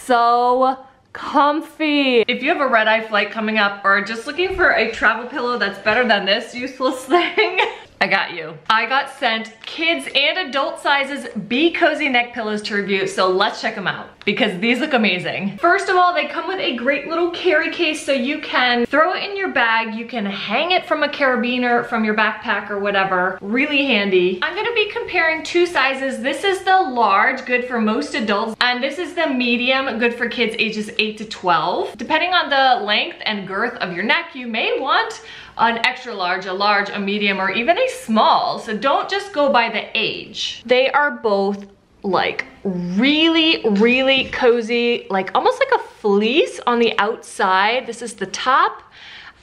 so comfy. If you have a red-eye flight coming up or just looking for a travel pillow that's better than this useless thing, I got you. I got sent kids and adult sizes Bcozzy neck pillows to review, so let's check them out because these look amazing. First of all, they come with a great little carry case so you can throw it in your bag, you can hang it from a carabiner, from your backpack or whatever. Really handy. I'm gonna be comparing two sizes. This is the large, good for most adults, and this is the medium, good for kids ages 8 to 12. Depending on the length and girth of your neck, you may want an extra large, a large, a medium, or even a small. So don't just go by the age. They are both like really cozy, like almost like a fleece on the outside. This is the top,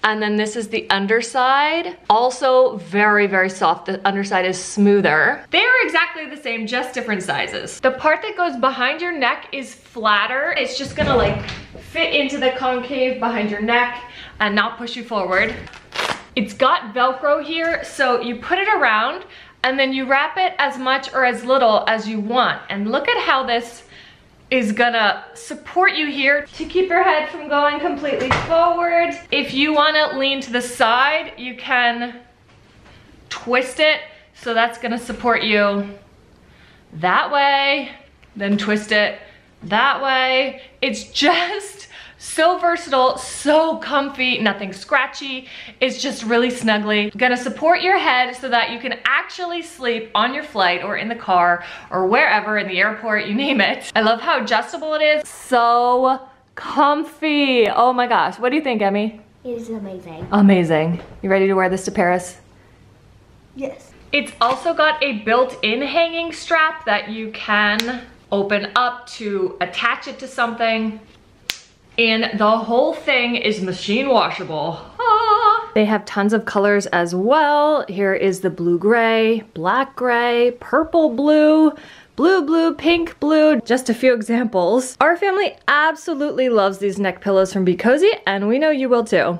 and then this is the underside. Also very soft. The underside is smoother. They are exactly the same, just different sizes. The part that goes behind your neck is flatter. It's just gonna like fit into the concave behind your neck and not push you forward. It's got Velcro here, so you put it around and then you wrap it as much or as little as you want. And look at how this is gonna support you here to keep your head from going completely forward. If you wanna lean to the side, you can twist it, so that's gonna support you that way, then twist it that way. It's just so versatile, so comfy, nothing scratchy. It's just really snuggly. Gonna support your head so that you can actually sleep on your flight or in the car or wherever, in the airport, you name it. I love how adjustable it is. So comfy. Oh my gosh, what do you think, Emmy? It is amazing. Amazing. You ready to wear this to Paris? Yes. It's also got a built-in hanging strap that you can open up to attach it to something. And the whole thing is machine washable. Ah. They have tons of colors as well. Here is the blue gray, black gray, purple blue, blue, pink blue, just a few examples. Our family absolutely loves these neck pillows from Bcozzy, and we know you will too.